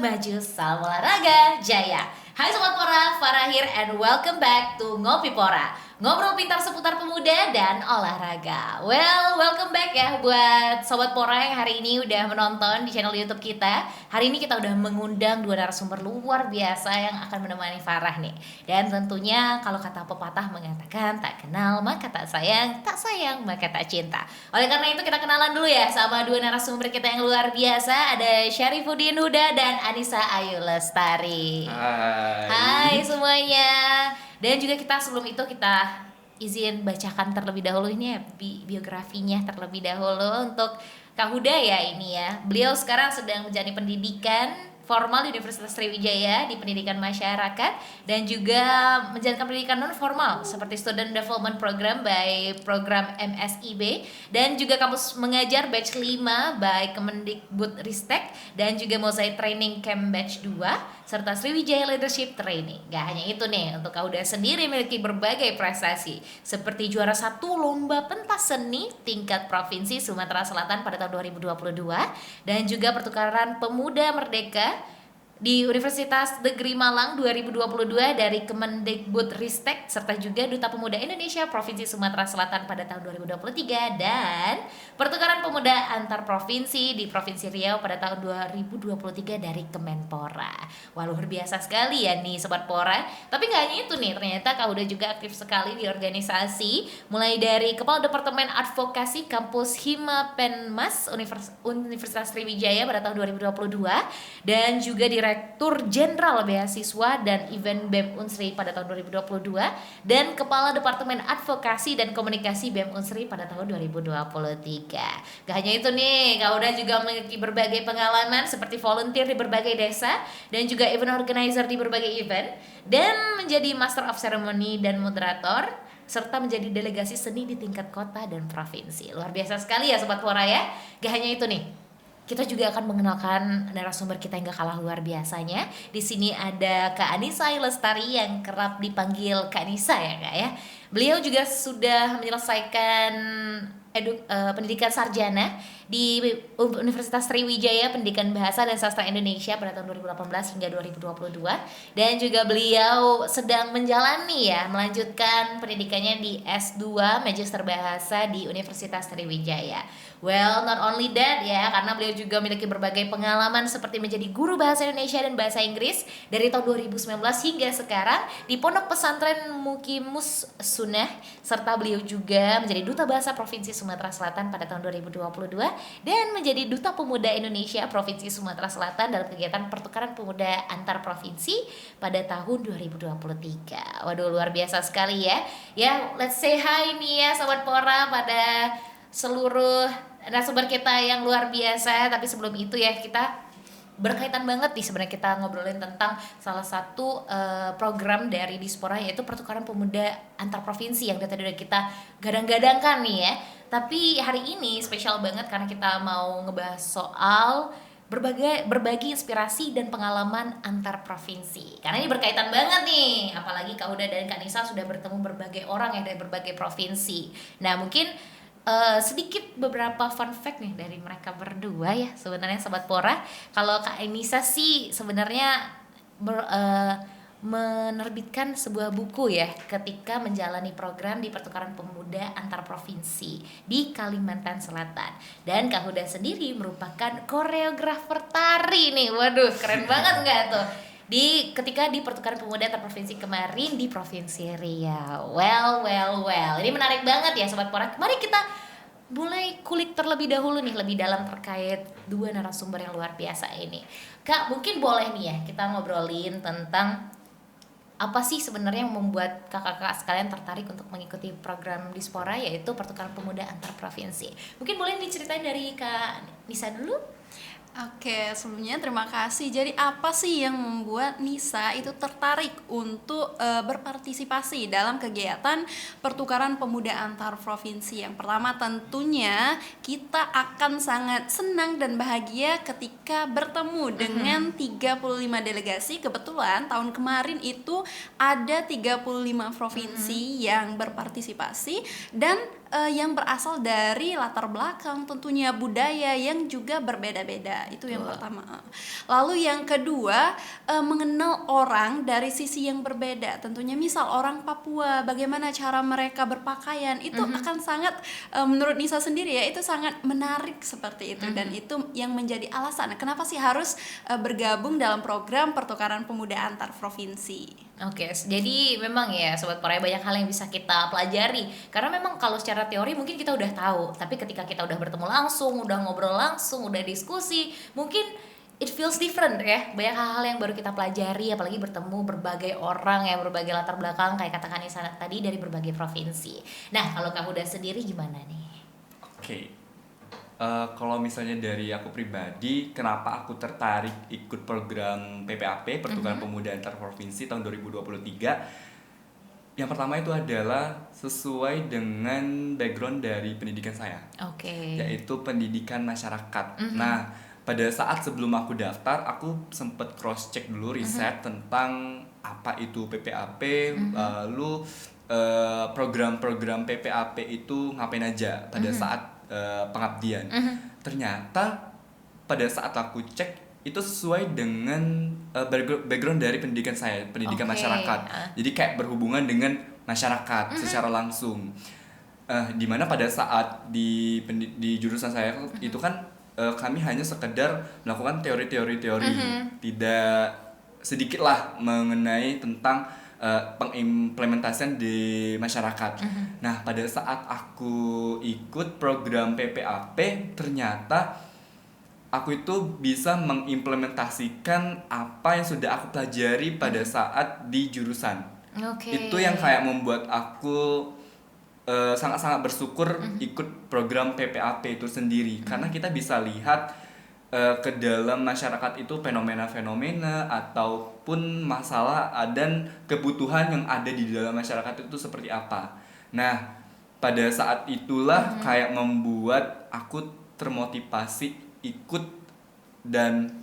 maju, salam olahraga, jaya. Hai Sobat Pora, Farah here and welcome back to Ngopi Pora. Ngobrol pintar seputar pemuda dan olahraga. Well, welcome back ya buat Sobat Pora yang hari ini udah menonton di channel YouTube kita. Hari ini kita udah mengundang dua narasumber luar biasa yang akan menemani Farah nih. Dan tentunya kalau kata pepatah mengatakan tak kenal maka tak sayang maka tak cinta. Oleh karena itu kita kenalan dulu ya sama dua narasumber kita yang luar biasa. Ada Syarifuddin Huda dan Anissa Ayu Lestari. Hai semuanya. Dan juga kita sebelum itu kita izin bacakan terlebih dahulu ini ya biografinya terlebih dahulu untuk Kak Huda ya ini ya. Beliau sekarang sedang menjalani pendidikan formal di Universitas Sriwijaya di pendidikan masyarakat dan juga menjalankan pendidikan non formal seperti Student Development Program by program MSIB dan juga kampus mengajar batch 5 by Kemendikbudristek dan juga Mozaik Training Camp batch 2 serta Sriwijaya Leadership Training. Gak hanya itu nih, untuk Kauda sendiri memiliki berbagai prestasi seperti juara 1 lomba pentas seni tingkat provinsi Sumatera Selatan pada tahun 2022 dan juga pertukaran pemuda merdeka di Universitas Negeri Malang 2022 dari Kemendikbudristek serta juga Duta Pemuda Indonesia Provinsi Sumatera Selatan pada tahun 2023 dan pertukaran pemuda antar provinsi di Provinsi Riau pada tahun 2023 dari Kemenpora. Wah, luar biasa sekali ya nih Sobat Pora. Tapi gak hanya itu nih, ternyata Kak Uda juga aktif sekali di organisasi mulai dari Kepala Departemen Advokasi Kampus Hima Penmas Universitas Sriwijaya pada tahun 2022 dan juga Direktur Jenderal Beasiswa dan Event BEM Unsri pada tahun 2022 dan Kepala Departemen Advokasi dan Komunikasi BEM Unsri pada tahun 2023. Gak hanya itu nih, Kak Uda juga memiliki berbagai pengalaman seperti volunteer di berbagai desa dan juga event organizer di berbagai event dan menjadi Master of Ceremony dan moderator serta menjadi delegasi seni di tingkat kota dan provinsi. Luar biasa sekali ya Sobat Pora ya. Gak hanya itu nih, kita juga akan mengenalkan narasumber kita yang gak kalah luar biasanya. Di sini ada Kak Anissa Ayu Lestari yang kerap dipanggil Kak Anissa ya Kak ya. Beliau juga sudah menyelesaikan pendidikan sarjana di Universitas Sriwijaya Pendidikan Bahasa dan Sastra Indonesia pada tahun 2018 hingga 2022 dan juga beliau sedang melanjutkan pendidikannya di S2 Magister Bahasa di Universitas Sriwijaya. Well, not only that ya, karena beliau juga memiliki berbagai pengalaman seperti menjadi guru bahasa Indonesia dan bahasa Inggris dari tahun 2019 hingga sekarang di Pondok Pesantren Mukimus Sunnah, serta beliau juga menjadi Duta Bahasa Provinsi Sumatera Selatan pada tahun 2022 dan menjadi Duta Pemuda Indonesia Provinsi Sumatera Selatan dalam kegiatan pertukaran pemuda antar provinsi pada tahun 2023. Waduh, luar biasa sekali ya. Ya, let's say hi nih ya Sobat Pora pada seluruh narasumber kita yang luar biasa. Tapi sebelum itu ya, kita berkaitan banget nih sebenarnya kita ngobrolin tentang salah satu program dari Dispora, yaitu pertukaran pemuda antar provinsi yang tadi udah kita gadang-gadangkan nih ya. Tapi hari ini spesial banget karena kita mau ngebahas soal berbagi inspirasi dan pengalaman antar provinsi. Karena ini berkaitan banget nih, apalagi Kak Huda dan Kak Nisa sudah bertemu berbagai orang yang dari berbagai provinsi. Nah, mungkin sedikit beberapa fun fact nih dari mereka berdua ya sebenarnya Sobat Pora. Kalau Kak Anissa sih sebenarnya menerbitkan sebuah buku ya ketika menjalani program di pertukaran pemuda antar provinsi di Kalimantan Selatan. Dan Kak Huda sendiri merupakan koreografer tari nih. Waduh, keren banget nggak tuh? Ketika di pertukaran pemuda antar provinsi kemarin di Provinsi Riau. Well. Ini menarik banget ya Sobat Pora. Mari kita mulai kulik terlebih dahulu nih lebih dalam terkait dua narasumber yang luar biasa ini. Kak, mungkin boleh nih ya kita ngobrolin tentang apa sih sebenarnya yang membuat kakak-kakak sekalian tertarik untuk mengikuti program Dispora, yaitu pertukaran pemuda antar provinsi. Mungkin boleh diceritain dari Kak Nisa dulu. Oke, sebelumnya terima kasih. Jadi apa sih yang membuat Nisa itu tertarik untuk berpartisipasi dalam kegiatan pertukaran pemuda antar provinsi? Yang pertama tentunya kita akan sangat senang dan bahagia ketika bertemu dengan 35 delegasi. Kebetulan tahun kemarin itu ada 35 provinsi yang berpartisipasi dan yang berasal dari latar belakang, tentunya budaya yang juga berbeda-beda. Itu yang pertama. Lalu yang kedua, mengenal orang dari sisi yang berbeda. Tentunya misal orang Papua, bagaimana cara mereka berpakaian, itu akan sangat, menurut Nisa sendiri ya, itu sangat menarik seperti itu. Dan itu yang menjadi alasan kenapa sih harus bergabung dalam program pertukaran pemuda antar provinsi. Oke, jadi memang ya Sobat Pora banyak hal yang bisa kita pelajari. Karena memang kalau secara teori mungkin kita udah tahu, tapi ketika kita udah bertemu langsung, udah ngobrol langsung, udah diskusi, mungkin it feels different ya. Banyak hal-hal yang baru kita pelajari, apalagi bertemu berbagai orang yang berbagai latar belakang, kayak katakan Nisa tadi, dari berbagai provinsi. Nah, kalau Kak Huda sendiri gimana nih? Oke. Kalau misalnya dari aku pribadi, kenapa aku tertarik ikut program PPAP, Pertukaran Pemuda Antar Provinsi tahun 2023? Yang pertama itu adalah sesuai dengan background dari pendidikan saya, Oke. yaitu pendidikan masyarakat. Nah, pada saat sebelum aku daftar, aku sempat cross check dulu riset tentang apa itu PPAP, lalu program-program PPAP itu ngapain aja pada saat pengabdian. Ternyata pada saat aku cek itu sesuai dengan background dari pendidikan saya, pendidikan masyarakat. Jadi kayak berhubungan dengan masyarakat secara langsung. Dimana pada saat di jurusan saya itu kan kami hanya sekedar melakukan teori, tidak sedikit lah mengenai tentang pengimplementasian di masyarakat. Nah, pada saat aku ikut program PPAP, ternyata aku itu bisa mengimplementasikan apa yang sudah aku pelajari pada saat di jurusan. Itu yang kayak membuat aku sangat-sangat bersyukur ikut program PPAP itu sendiri, karena kita bisa lihat ke dalam masyarakat itu fenomena-fenomena ataupun masalah dan kebutuhan yang ada di dalam masyarakat itu seperti apa. Nah, pada saat itulah kayak membuat aku termotivasi ikut dan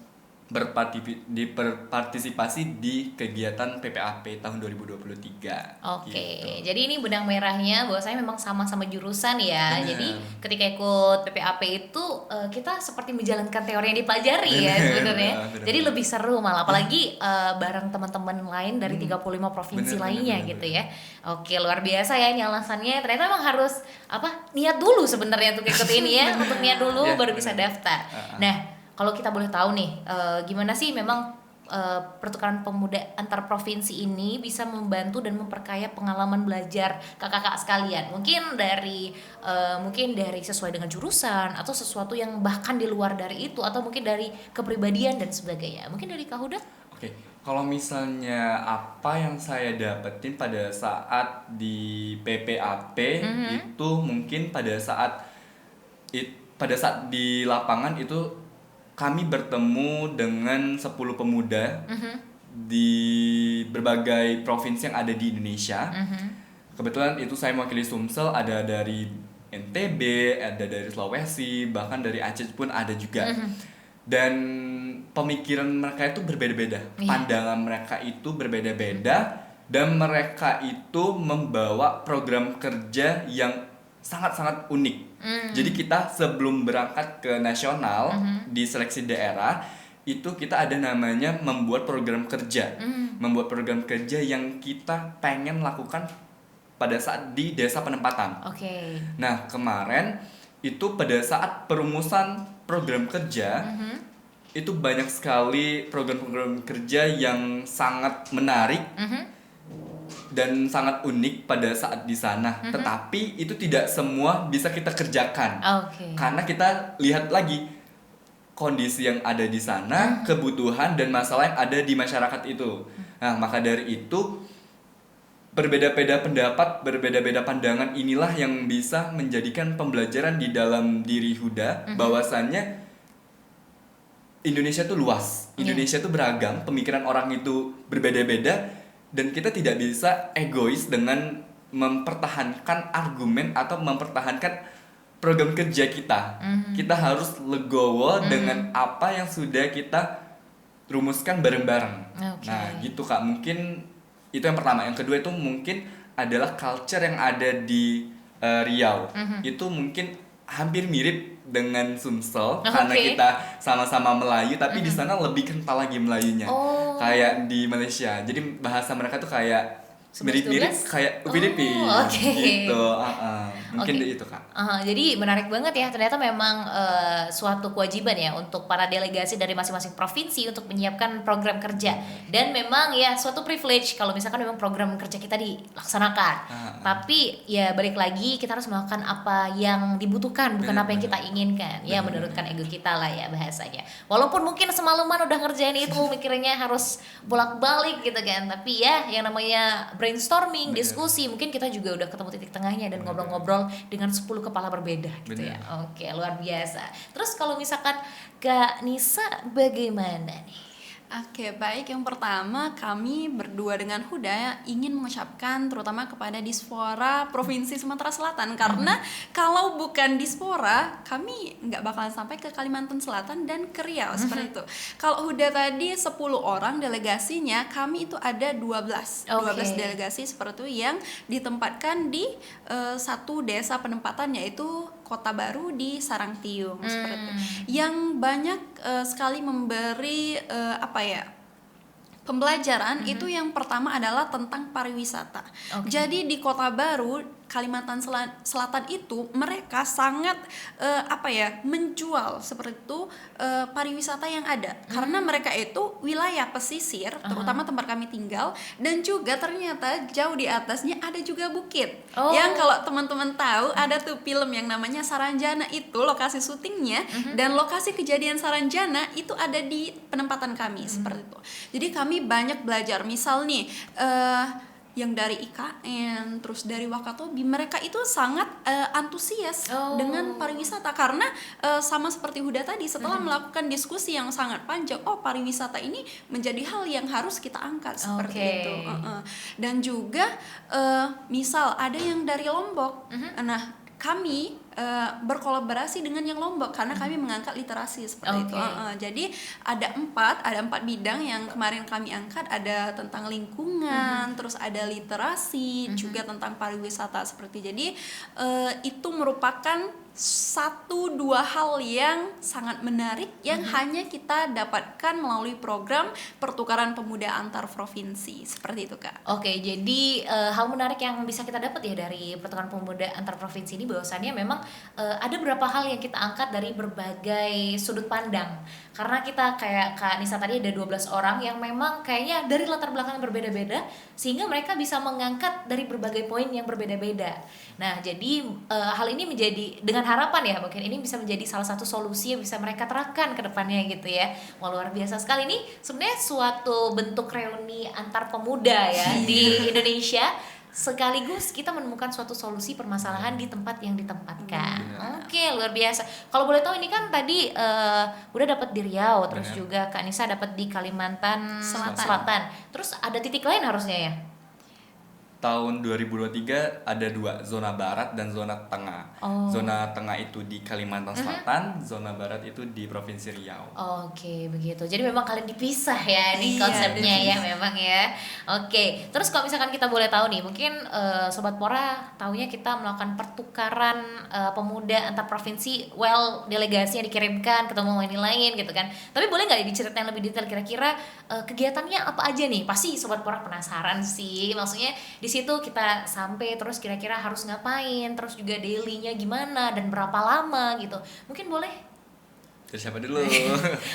berpartisipasi di kegiatan PPAP tahun 2023. Oke, Gitu. jadi ini benang merahnya bahwa saya memang sama-sama jurusan ya. Bener. Jadi ketika ikut PPAP itu kita seperti menjalankan teori yang dipelajari ya Bener, sebenarnya. bener. Jadi lebih seru malah, apalagi bareng teman-teman lain dari 35 provinsi lainnya gitu ya. Oke, luar biasa ya ini alasannya. Ternyata memang harus niat dulu sebenarnya untuk ikut ini ya, untuk niat dulu Ya, baru bisa bener. daftar. Nah, kalau kita boleh tahu nih, gimana sih memang pertukaran pemuda antar provinsi ini bisa membantu dan memperkaya pengalaman belajar kakak-kakak sekalian. Mungkin dari sesuai dengan jurusan atau sesuatu yang bahkan di luar dari itu, atau mungkin dari kepribadian dan sebagainya. Mungkin dari Kak Huda? Oke, kalau misalnya apa yang saya dapetin pada saat di PPAP itu mungkin pada saat di lapangan itu kami bertemu dengan 10 pemuda di berbagai provinsi yang ada di Indonesia. Kebetulan itu saya mewakili Sumsel, ada dari NTB, ada dari Sulawesi, bahkan dari Aceh pun ada juga. Dan pemikiran mereka itu berbeda-beda, pandangan mereka itu berbeda-beda, dan mereka itu membawa program kerja yang sangat-sangat unik. Jadi kita sebelum berangkat ke nasional di seleksi daerah itu kita ada namanya membuat program kerja. Membuat program kerja yang kita pengen lakukan pada saat di desa penempatan. Nah, kemarin itu pada saat perumusan program kerja itu banyak sekali program-program kerja yang sangat menarik dan sangat unik pada saat di sana. Tetapi itu tidak semua bisa kita kerjakan. Karena kita lihat lagi kondisi yang ada di sana, kebutuhan dan masalah yang ada di masyarakat itu. Nah, maka dari itu berbeda-beda pendapat, berbeda-beda pandangan inilah yang bisa menjadikan pembelajaran di dalam diri Huda bahwasannya Indonesia itu luas. Indonesia itu beragam, pemikiran orang itu berbeda-beda. Dan kita tidak bisa egois dengan mempertahankan argumen atau mempertahankan program kerja kita. Kita harus legowo dengan apa yang sudah kita rumuskan bareng-bareng. Nah, gitu Kak. Mungkin itu yang pertama. Yang kedua itu mungkin adalah culture yang ada di Riau. Itu mungkin hampir mirip dengan Sumsel Oke. karena kita sama-sama Melayu, tapi di sana lebih kental lagi Melayunya. Oh. Kayak di Malaysia. Jadi bahasa mereka tuh kayak 11-12? mirip-mirip kayak Filipin oke. gitu. Mungkin Oke. itu Kak. Jadi menarik banget ya, ternyata memang suatu kewajiban ya untuk para delegasi dari masing-masing provinsi untuk menyiapkan program kerja, dan memang ya suatu privilege kalau misalkan memang program kerja kita dilaksanakan. Tapi ya balik lagi kita harus melakukan apa yang dibutuhkan, bukan apa yang kita inginkan ya, menurutkan ego kita lah ya bahasanya. Walaupun mungkin semalaman udah ngerjain itu mikirnya harus bolak-balik gitu kan, tapi ya yang namanya brainstorming, diskusi, mungkin kita juga udah ketemu titik tengahnya dan ngobrol-ngobrol dengan 10 kepala berbeda gitu ya. Oke, luar biasa. Terus kalau misalkan Kak Nisa bagaimana nih? Oke, baik. Yang pertama, kami berdua dengan Huda ingin mengucapkan terutama kepada Dispora Provinsi Sumatera Selatan, karena kalau bukan Dispora, kami nggak bakalan sampai ke Kalimantan Selatan dan ke Riau seperti itu. Kalau Huda tadi 10 orang delegasinya, kami itu ada 12 delegasi seperti itu yang ditempatkan di satu desa penempatan, yaitu Kota Baru di Sarangtiung seperti itu. Yang banyak sekali memberi pembelajaran. Itu yang pertama adalah tentang pariwisata. Jadi di Kota Baru Kalimantan Selatan itu mereka sangat menjual seperti itu pariwisata yang ada, karena mereka itu wilayah pesisir, terutama tempat kami tinggal, dan juga ternyata jauh di atasnya ada juga bukit. Yang kalau teman-teman tahu ada tuh film yang namanya Saranjana, itu lokasi syutingnya, dan lokasi kejadian Saranjana itu ada di penempatan kami seperti itu. Jadi kami banyak belajar, misal nih yang dari IKN, terus dari Wakatobi, mereka itu sangat antusias dengan pariwisata, karena sama seperti Huda tadi, setelah melakukan diskusi yang sangat panjang, pariwisata ini menjadi hal yang harus kita angkat seperti itu. Dan juga misal ada yang dari Lombok, nah kami berkolaborasi dengan yang Lombok karena kami mengangkat literasi seperti itu. Jadi ada empat bidang yang kemarin kami angkat, ada tentang lingkungan, terus ada literasi, juga tentang pariwisata seperti. Jadi itu merupakan 1-2 hal yang sangat menarik yang hanya kita dapatkan melalui program pertukaran pemuda antar provinsi seperti itu, Kak. Oke, jadi hal menarik yang bisa kita dapat ya dari pertukaran pemuda antar provinsi ini, bahwasannya memang ada beberapa hal yang kita angkat dari berbagai sudut pandang. Karena kita kayak Kak Nisa tadi ada 12 orang yang memang kayaknya dari latar belakang yang berbeda-beda, sehingga mereka bisa mengangkat dari berbagai poin yang berbeda-beda. Nah, jadi hal ini menjadi dengan harapan ya, mungkin ini bisa menjadi salah satu solusi yang bisa mereka terapkan ke depannya gitu ya. Wah, luar biasa sekali nih. Sebenarnya suatu bentuk reuni antar pemuda ya di Indonesia, sekaligus kita menemukan suatu solusi permasalahan di tempat yang ditempatkan. Oke, luar biasa. Kalau boleh tahu, ini kan tadi udah dapat di Riau, terus juga Kak Nisa dapat di Kalimantan Selatan. Terus ada titik lain harusnya ya? Tahun 2023 ada 2, zona barat dan zona tengah. Zona tengah itu di Kalimantan Selatan, zona barat itu di Provinsi Riau. Oke, begitu. Jadi memang kalian dipisah ya di konsepnya ya memang ya. Oke, terus kalau misalkan kita boleh tahu nih, mungkin Sobat Pora taunya kita melakukan pertukaran pemuda antar provinsi, delegasinya dikirimkan ketemu ini lain gitu kan. Tapi boleh nggak diceritain lebih detail kira-kira kegiatannya apa aja nih? Pasti Sobat Pora penasaran sih. Maksudnya di situ kita sampai terus kira-kira harus ngapain, terus juga daily-nya gimana dan berapa lama gitu. Mungkin boleh? Dari siapa dulu?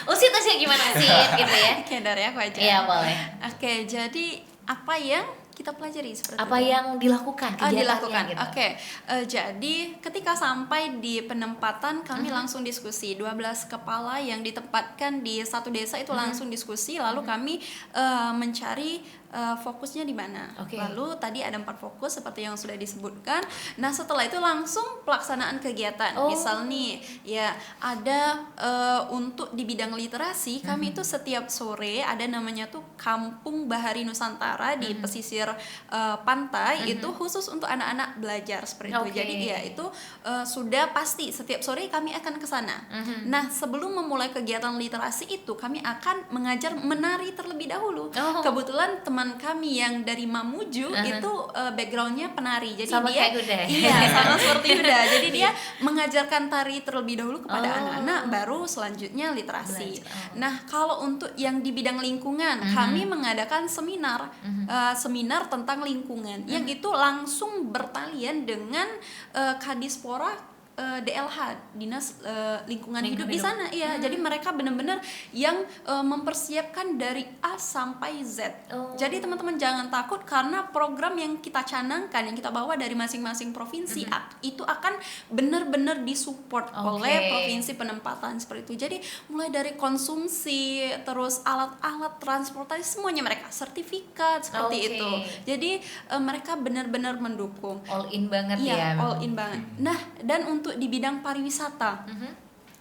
Usit gimana sih gitu ya? Oke, dari aku aja. Iya, boleh. Oke, jadi apa yang kita pelajari seperti apa itu? yang dilakukan kegiatannya gitu. Oke. Jadi ketika sampai di penempatan kami langsung diskusi, 12 kepala yang ditempatkan di satu desa itu langsung diskusi, lalu kami mencari fokusnya di mana. Lalu tadi ada 4 fokus seperti yang sudah disebutkan. Nah, setelah itu langsung pelaksanaan kegiatan. Misal nih ya ada untuk di bidang literasi, kami itu setiap sore ada namanya tuh Kampung Bahari Nusantara di pesisir pantai, itu khusus untuk anak-anak belajar seperti itu. Jadi ya itu sudah pasti setiap sore kami akan ke sana. Nah, sebelum memulai kegiatan literasi itu kami akan mengajar menari terlebih dahulu. Kebetulan teman teman kami yang dari Mamuju itu backgroundnya penari, jadi Sama dia kayak Huda. iya sama seperti Huda, jadi dia mengajarkan tari terlebih dahulu kepada anak-anak, baru selanjutnya literasi. Nah kalau untuk yang di bidang lingkungan, kami mengadakan seminar seminar tentang lingkungan yang itu langsung bertalian dengan Kadispora DLH, Dinas Lingkungan Hidup di sana. Iya, jadi mereka benar-benar yang mempersiapkan dari A sampai Z. Jadi teman-teman jangan takut, karena program yang kita canangkan, yang kita bawa dari masing-masing provinsi itu akan benar-benar disupport oleh provinsi penempatan seperti itu. Jadi mulai dari konsumsi, terus alat-alat transportasi, semuanya mereka, sertifikat seperti itu. Jadi mereka benar-benar mendukung. All in banget Iya, ya. all in banget. Nah, dan untuk di bidang pariwisata,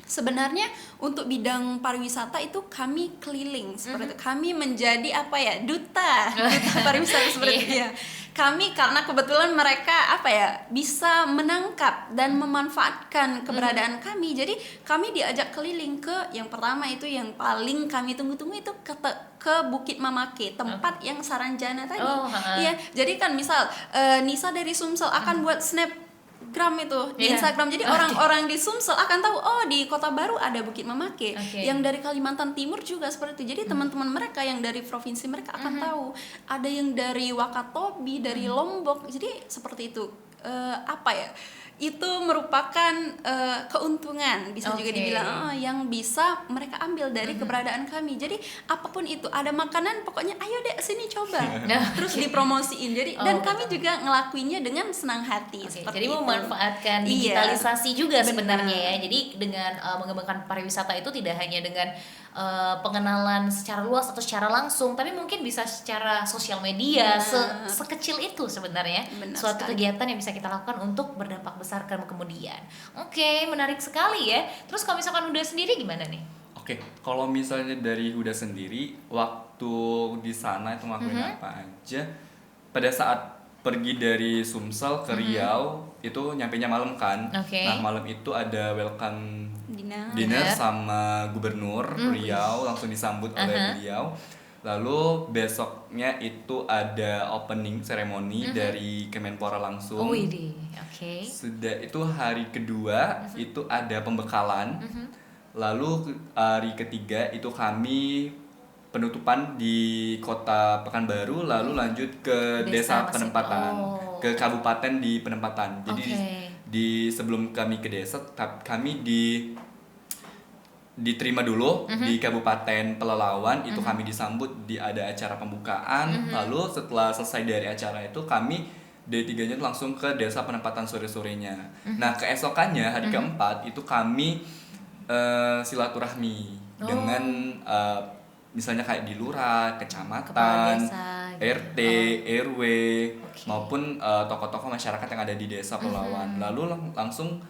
sebenarnya untuk bidang pariwisata itu kami keliling seperti itu. Kami menjadi apa ya, duta pariwisata seperti itu ya. Kami karena kebetulan mereka apa ya, bisa menangkap dan memanfaatkan keberadaan kami. Jadi kami diajak keliling ke, yang pertama itu yang paling kami tunggu-tunggu itu ke Bukit Mamake, tempat yang Saranjana tadi. Iya, jadi kan misal Nisa dari Sumsel akan buat snapgram itu di Instagram, jadi orang-orang di Sumsel akan tahu, oh di Kota Baru ada Bukit Mamake. Yang dari Kalimantan Timur juga seperti itu, jadi teman-teman mereka yang dari provinsi mereka akan tahu, ada yang dari Wakatobi, dari Lombok, jadi seperti itu. Apa ya, itu merupakan keuntungan bisa juga dibilang yang bisa mereka ambil dari keberadaan kami. Jadi apapun itu, ada makanan pokoknya ayo deh sini coba, terus dipromosiin. Jadi dan kami juga ngelakuinnya dengan senang hati. Jadi memanfaatkan digitalisasi juga sebenarnya ya. Jadi dengan mengembangkan pariwisata itu tidak hanya dengan pengenalan secara luas atau secara langsung, tapi mungkin bisa secara sosial media. Sekecil itu sebenarnya suatu kegiatan yang bisa kita lakukan untuk berdampak besar ke kemudian. Oke, menarik sekali ya. Terus kalau misalkan Huda sendiri gimana nih? Oke, kalau misalnya dari Huda sendiri, waktu di sana itu ngelakuin apa aja? Pada saat pergi dari Sumsel ke Riau, itu nyampenya malam kan. Nah malam itu ada welcome dinner sama Gubernur Riau, langsung disambut oleh beliau. Lalu besoknya itu ada opening ceremony dari Kemenpora langsung. Sudah itu hari kedua itu ada pembekalan. Lalu hari ketiga itu kami penutupan di Kota Pekanbaru, lalu lanjut ke desa penempatan, ke kabupaten di penempatan. Jadi di sebelum kami ke desa, kami diterima dulu di Kabupaten Pelalawan, itu kami disambut ada acara pembukaan. Lalu setelah selesai dari acara itu kami D3-nya langsung ke desa penempatan sore-sorenya. Nah keesokannya hari keempat itu kami silaturahmi dengan misalnya kayak di lurah, kecamatan, RT, RW, maupun tokoh-tokoh masyarakat yang ada di desa Pelalawan. Lalu langsung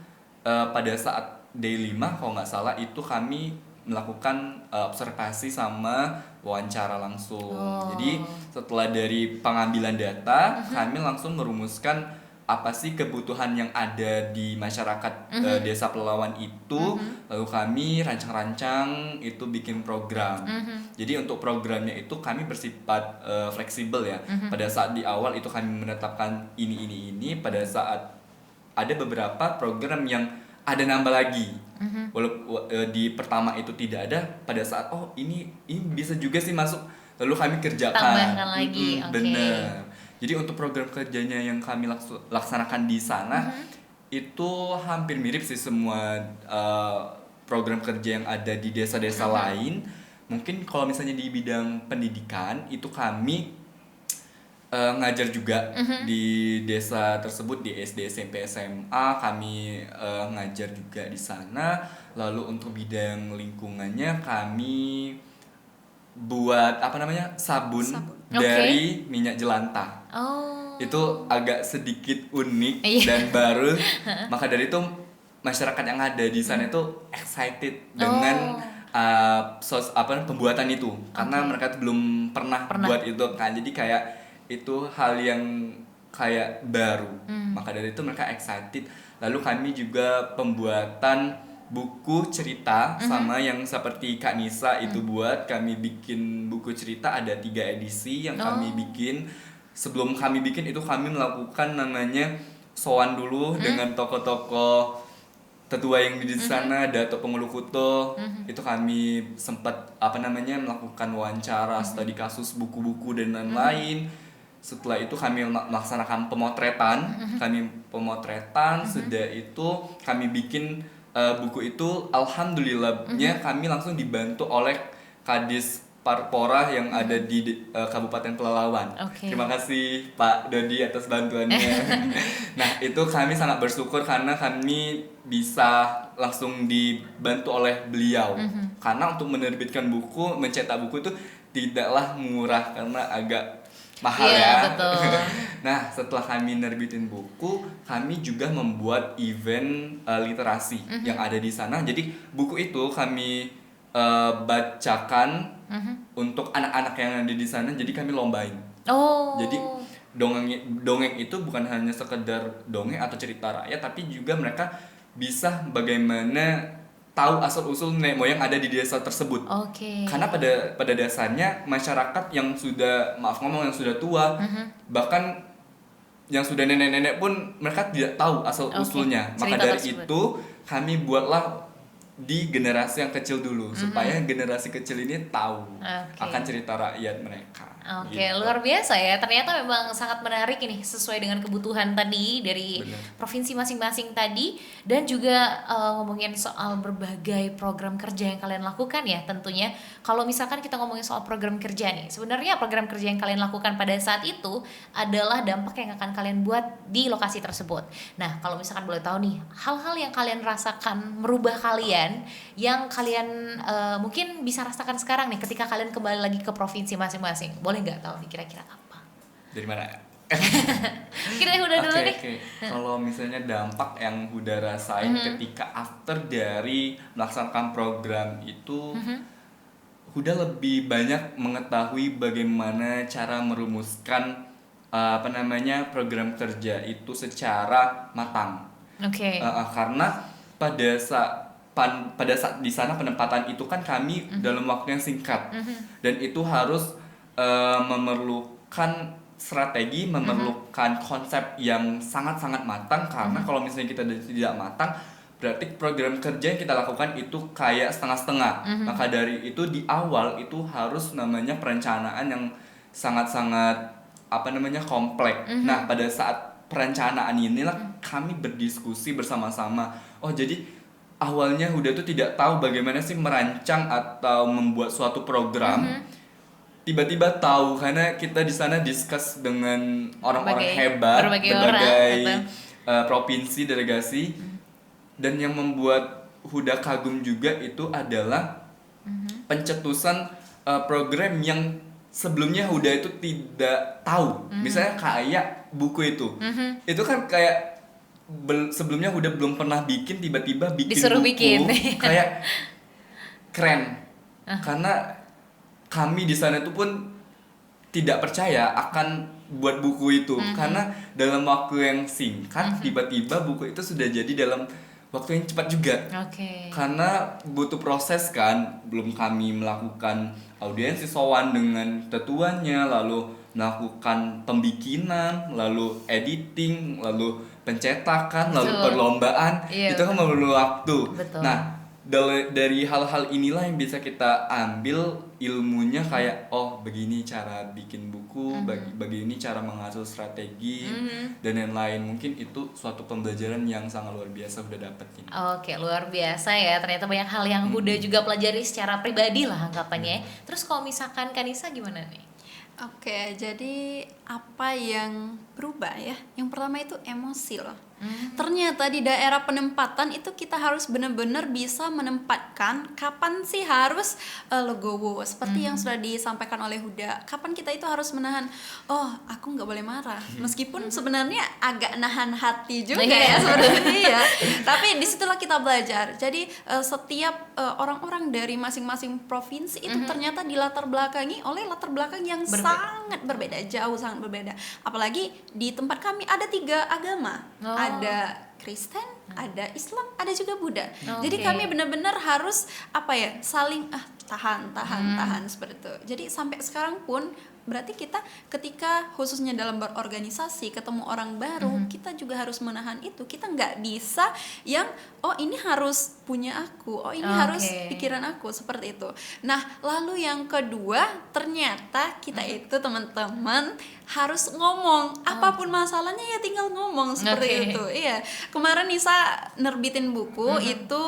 pada saat day 5 kalau nggak salah itu kami melakukan observasi sama wawancara langsung. Jadi setelah dari pengambilan data, kami langsung merumuskan apa sih kebutuhan yang ada di masyarakat desa Pelalawan itu, lalu kami rancang-rancang itu bikin program. Jadi untuk programnya itu kami bersifat fleksibel ya. Pada saat di awal itu kami menetapkan ini, pada saat ada beberapa program yang ada nambah lagi. Walaupun di pertama itu tidak ada, pada saat ini bisa juga sih masuk, lalu kami kerjakan. Tambahkan lagi. Bener. Jadi untuk program kerjanya yang kami laksanakan di sana itu hampir mirip sih semua program kerja yang ada di desa-desa lain. Mungkin kalau misalnya di bidang pendidikan itu kami ngajar juga di desa tersebut, di SD, SMP, SMA kami ngajar juga di sana. Lalu untuk bidang lingkungannya kami buat sabun dari minyak jelantah. Itu agak sedikit unik dan baru. Maka dari itu masyarakat yang ada di sana itu excited dengan pembuatan itu, karena mereka belum pernah buat itu kan. Jadi kayak itu hal yang kayak baru. Maka dari itu mereka excited. Lalu kami juga pembuatan buku cerita sama yang seperti Kak Nisa itu buat. Kami bikin buku cerita ada 3 edisi yang kami bikin. Sebelum kami bikin itu kami melakukan namanya sowan dulu dengan tokoh-tokoh tetua yang di sana, Dato Pengulu Kuto. Itu kami sempat melakukan wawancara, studi kasus, buku-buku dan lain-lain. Setelah itu kami melaksanakan pemotretan. Sudah itu kami bikin buku itu. Alhamdulillahnya kami langsung dibantu oleh Kadis Parpora yang ada di Kabupaten Pelalawan. Terima kasih Pak Dodi atas bantuannya. Nah, itu kami sangat bersyukur karena kami bisa langsung dibantu oleh beliau. Karena untuk menerbitkan buku, mencetak buku itu tidaklah murah karena agak mahal ya. Betul. Nah, setelah kami nerbitin buku, kami juga membuat event literasi yang ada di sana. Jadi buku itu kami bacakan untuk anak-anak yang ada di sana. Jadi kami lombain. Jadi dongeng itu bukan hanya sekedar dongeng atau cerita rakyat, tapi juga mereka bisa bagaimana tahu asal usul nenek moyang ada di desa tersebut. Karena pada dasarnya masyarakat yang sudah yang sudah tua, bahkan yang sudah nenek-nenek pun mereka tidak tahu asal usulnya. Maka dari itu kami buatlah di generasi yang kecil dulu supaya generasi kecil ini tahu akan cerita rakyat mereka. Gitu. Luar biasa ya. Ternyata memang sangat menarik ini sesuai dengan kebutuhan tadi dari provinsi masing-masing tadi, dan juga ngomongin soal berbagai program kerja yang kalian lakukan ya tentunya. Kalau misalkan kita ngomongin soal program kerja nih, sebenarnya program kerja yang kalian lakukan pada saat itu adalah dampak yang akan kalian buat di lokasi tersebut. Nah, kalau misalkan boleh tahu nih, hal-hal yang kalian rasakan merubah kalian, yang kalian mungkin bisa rasakan sekarang nih ketika kalian kembali lagi ke provinsi masing-masing. Boleh nggak tahu nih kira-kira apa? Dari mana? Kira Huda dulu deh. Kalau misalnya dampak yang Huda rasain ketika after dari melaksanakan program itu, Huda lebih banyak mengetahui bagaimana cara merumuskan program kerja itu secara matang. Karena pada saat di sana penempatan itu kan kami dalam waktu yang singkat, dan itu harus memerlukan strategi, memerlukan konsep yang sangat-sangat matang. Karena kalau misalnya kita tidak matang, berarti program kerja yang kita lakukan itu kayak setengah-setengah. Maka dari itu di awal itu harus namanya perencanaan yang sangat-sangat kompleks. Nah, pada saat perencanaan inilah kami berdiskusi bersama-sama. Jadi awalnya Huda tuh tidak tahu bagaimana sih merancang atau membuat suatu program. Tiba-tiba tahu karena kita di sana discuss dengan orang-orang hebat, berbagai provinsi delegasi. Dan yang membuat Huda kagum juga itu adalah pencetusan program yang sebelumnya Huda itu tidak tahu. Misalnya kayak buku itu. Itu kan kayak sebelumnya Huda belum pernah bikin, tiba-tiba bikin disuruh buku bikin. kayak keren. Karena kami di sana itu pun tidak percaya akan buat buku itu, karena dalam waktu yang singkat tiba-tiba buku itu sudah jadi dalam waktu yang cepat juga. Karena butuh proses kan, belum kami melakukan audiensi sowan dengan tetuanya, lalu melakukan pembikinan, lalu editing, lalu pencetakan, lalu perlombaan. Itu kan memerlukan waktu. Nah, dari hal-hal inilah yang bisa kita ambil ilmunya, kayak begini cara bikin buku, begini cara mengatur strategi dan lain-lain. Mungkin itu suatu pembelajaran yang sangat luar biasa udah dapetin. Luar biasa ya. Ternyata banyak hal yang Huda juga pelajari secara pribadi lah anggapannya. Terus kalau misalkan Kanisa gimana nih? Jadi apa yang berubah ya? Yang pertama itu emosi loh. Ternyata di daerah penempatan itu kita harus benar-benar bisa menempatkan kapan sih harus legowo, seperti yang sudah disampaikan oleh Huda. Kapan kita itu harus menahan, aku nggak boleh marah, meskipun sebenarnya agak nahan hati juga ya sebenarnya ya. Tapi disitulah kita belajar. Jadi setiap orang-orang dari masing-masing provinsi itu ternyata dilatar belakangi oleh latar belakang yang sangat berbeda, jauh sangat berbeda. Apalagi di tempat kami ada 3 agama. Ada Kristen, ada Islam, ada juga Buddha. Jadi Oke. kami benar-benar harus saling tahan seperti itu. Jadi sampai sekarang pun berarti kita ketika khususnya dalam berorganisasi ketemu orang baru, kita juga harus menahan itu. Kita nggak bisa yang ini harus punya aku, ini harus pikiran aku, seperti itu. Nah, lalu yang kedua, ternyata kita itu teman-teman harus ngomong apapun masalahnya, ya tinggal ngomong seperti itu. Iya, kemarin Nisa nerbitin buku itu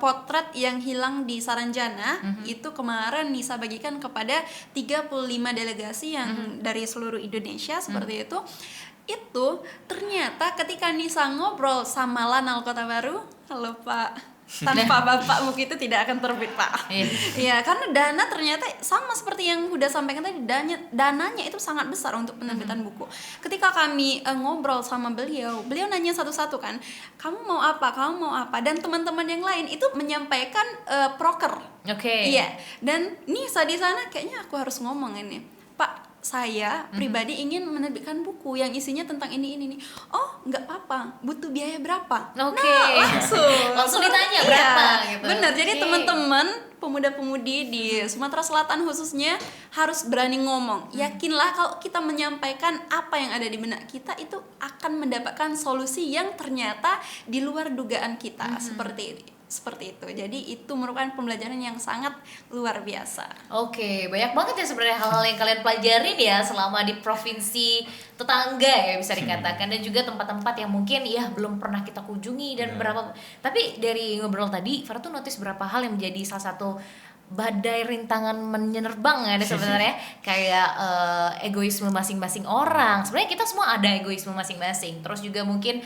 potret yang hilang di Saranjana. Itu kemarin Nisa bagikan kepada 35 delegasi yang dari seluruh Indonesia seperti itu. Itu ternyata ketika Nisa ngobrol sama Lanal Kota Baru, halo Pak, tanpa Bapak buku itu tidak akan terbit Pak. Iya, karena dana ternyata sama seperti yang udah sampaikan tadi, dananya itu sangat besar untuk penerbitan buku. Ketika kami ngobrol sama beliau nanya satu-satu kan, kamu mau apa, dan teman-teman yang lain itu menyampaikan proker. Iya, dan Nisa di sana kayaknya aku harus ngomong ini, Pak, saya pribadi ingin menerbitkan buku yang isinya tentang ini. Oh, nggak apa-apa. Butuh biaya berapa? Nah, langsung ditanya iya, berapa gitu. Bener. Jadi teman-teman pemuda-pemudi di Sumatera Selatan khususnya harus berani ngomong. Yakinlah kalau kita menyampaikan apa yang ada di benak kita itu akan mendapatkan solusi yang ternyata di luar dugaan kita. Seperti itu. Jadi itu merupakan pembelajaran yang sangat luar biasa. Oke, banyak banget ya sebenarnya hal-hal yang kalian pelajarin ya selama di provinsi tetangga ya bisa dikatakan, dan juga tempat-tempat yang mungkin ya belum pernah kita kunjungi dan tapi dari ngobrol tadi Farah tuh notice berapa hal yang menjadi salah satu badai rintangan menyerang ada sebenarnya kayak egoisme masing-masing orang. Sebenarnya kita semua ada egoisme masing-masing. Terus juga mungkin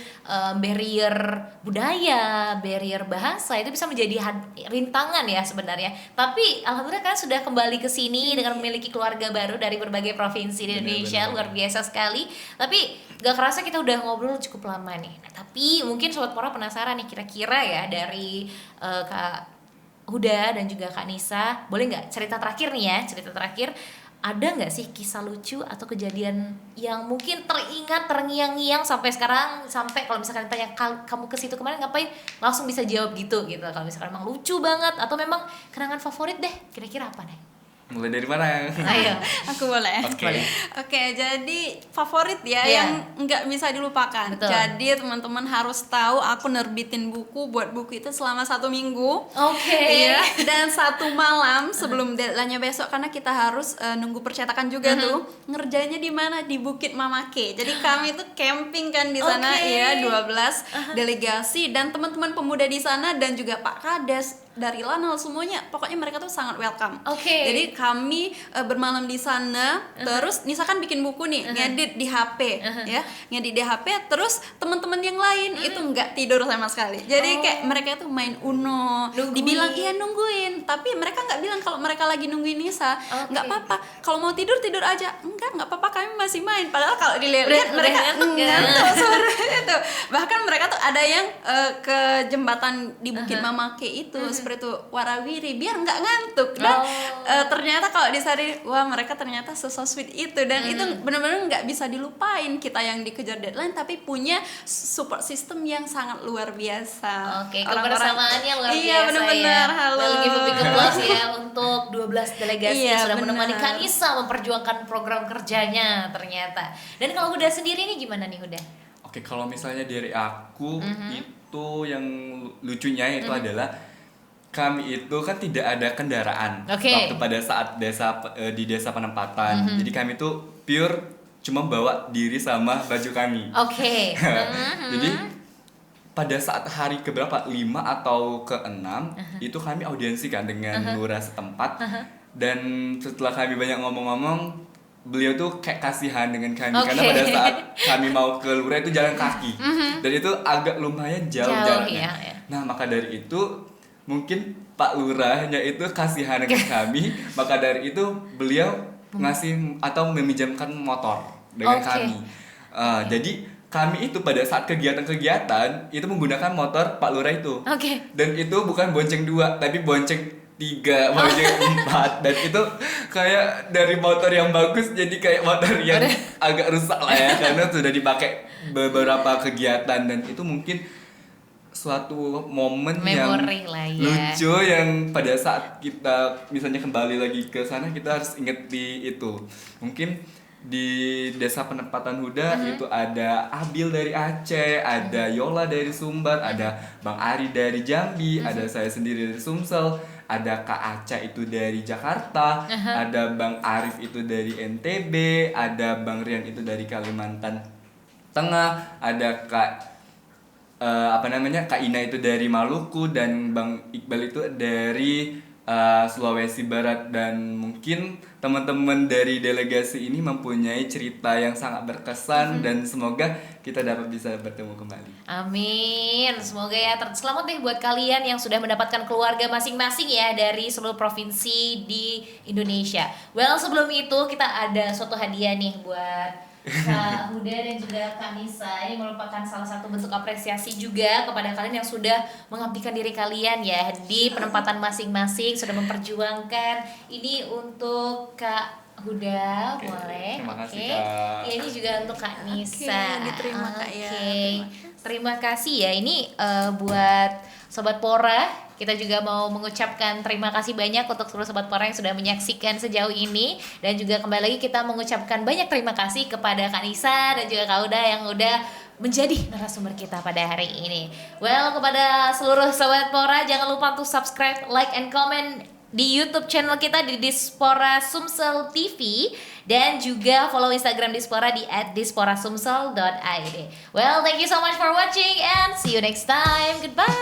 barrier budaya, barrier bahasa itu bisa menjadi rintangan ya sebenarnya. Tapi alhamdulillah kan sudah kembali ke sini dengan memiliki keluarga baru dari berbagai provinsi di Indonesia. Luar biasa sekali. Tapi gak kerasa kita udah ngobrol cukup lama nih. Nah, tapi mungkin Sobat Pora penasaran nih kira-kira ya dari Kak Huda dan juga Kak Nisa, boleh nggak cerita terakhir nih ya, ada nggak sih kisah lucu atau kejadian yang mungkin terngiang-ngiang sampai sekarang, sampai kalau misalkan tanya kamu ke situ kemarin ngapain, langsung bisa jawab gitu kalau misalkan memang lucu banget atau memang kenangan favorit deh, kira-kira apa nih? Mulai dari mana? Ayo. Aku boleh. Oke, jadi favorit ya yang nggak bisa dilupakan. Betul. Jadi teman-teman harus tahu aku nerbitin buku, buat buku itu selama 1 minggu. Iya. Dan 1 malam sebelum deadline-nya besok, karena kita harus nunggu percetakan juga tuh. Ngerjainnya di mana? Di Bukit Mamake. Jadi kami tuh camping kan di sana, ya 12 delegasi dan teman-teman pemuda di sana dan juga Pak Kades dari Lanal semuanya, pokoknya mereka tuh sangat welcome. Jadi kami bermalam di sana, terus Nisa kan bikin buku nih, ngedit di HP, ya, ngedit di HP. Terus teman-teman yang lain itu nggak tidur sama sekali. Jadi kayak mereka tuh main Uno, dibilang iya nungguin, tapi mereka nggak bilang kalau mereka lagi nungguin Nisa. Nggak apa-apa, kalau mau tidur aja. Nggak apa-apa, kami masih main. Padahal kalau dilihat mereka ngantuk sore itu. Bahkan mereka tuh ada yang ke jembatan di Bukit Mamake itu, seperti itu, warawiri, biar nggak ngantuk. Dan ternyata kalau disari, wah mereka ternyata so sweet itu. Dan itu benar-benar nggak bisa dilupain, kita yang dikejar deadline tapi punya support system yang sangat luar biasa. Kebersamaannya luar biasa. Iya, benar-benar. Ya. Halo. Well, give a big applause ya untuk 12 delegasi yang sudah bener. menemani Kak Nisa memperjuangkan program kerjanya ternyata. Dan kalau Huda sendiri nih gimana nih Huda? Oke, kalau misalnya dari aku itu yang lucunya itu adalah kami itu kan tidak ada kendaraan waktu pada saat di desa penempatan. Jadi kami tuh pure cuma bawa diri sama baju kami. Jadi pada saat hari keberapa, 5 atau ke-6 itu kami audiensi kan dengan lurah setempat. Dan setelah kami banyak ngomong-ngomong, beliau tuh kayak kasihan dengan kami karena pada saat kami mau ke lurah itu jalan kaki dan itu agak lumayan jauh jaraknya. Nah, maka dari itu mungkin Pak Lurahnya itu kasihan dengan kami, maka dari itu beliau ngasih atau meminjamkan motor dengan kami. Jadi kami itu pada saat kegiatan-kegiatan itu menggunakan motor Pak Lurah itu. Dan itu bukan bonceng 2 tapi bonceng 3, bonceng 4. Dan itu kayak dari motor yang bagus jadi kayak motor yang agak rusak lah ya, karena sudah dipakai beberapa kegiatan. Dan itu mungkin suatu momen yang Memori lah ya. lucu yang pada saat kita misalnya kembali lagi ke sana kita harus inget di itu. Mungkin di Desa Penempatan Huda itu ada Abil dari Aceh, ada Yola dari Sumbar, ada Bang Ari dari Jambi, ada saya sendiri dari Sumsel, ada Kak Aca itu dari Jakarta, ada Bang Arif itu dari NTB, ada Bang Rian itu dari Kalimantan Tengah, ada Kak Ina itu dari Maluku, dan Bang Iqbal itu dari Sulawesi Barat. Dan mungkin teman-teman dari delegasi ini mempunyai cerita yang sangat berkesan dan semoga kita dapat bisa bertemu kembali. Amin. Semoga ya selamat deh buat kalian yang sudah mendapatkan keluarga masing-masing ya dari seluruh provinsi di Indonesia. Well, sebelum itu kita ada suatu hadiah nih buat Kak Huda dan juga Kak Nisa. Ini merupakan salah satu bentuk apresiasi juga kepada kalian yang sudah mengabdikan diri kalian ya di penempatan masing-masing, sudah memperjuangkan. Ini untuk Kak Huda, boleh. Terima kasih, Oke. Kak. Ya, ini juga untuk Kak Nisa. Oke, diterima, Kak, ya. Oke. Terima kasih ya. Ini buat Sobat Pora, kita juga mau mengucapkan terima kasih banyak untuk seluruh Sobat Pora yang sudah menyaksikan sejauh ini. Dan juga kembali lagi kita mengucapkan banyak terima kasih kepada Kak Nisa dan juga Kak Huda yang udah menjadi narasumber kita pada hari ini. Well, kepada seluruh Sobat Pora, jangan lupa untuk subscribe, like, and comment di YouTube channel kita di Dispora Sumsel TV, dan juga follow Instagram Dispora di @disporasumsel.id. Well, thank you so much for watching and see you next time. Goodbye.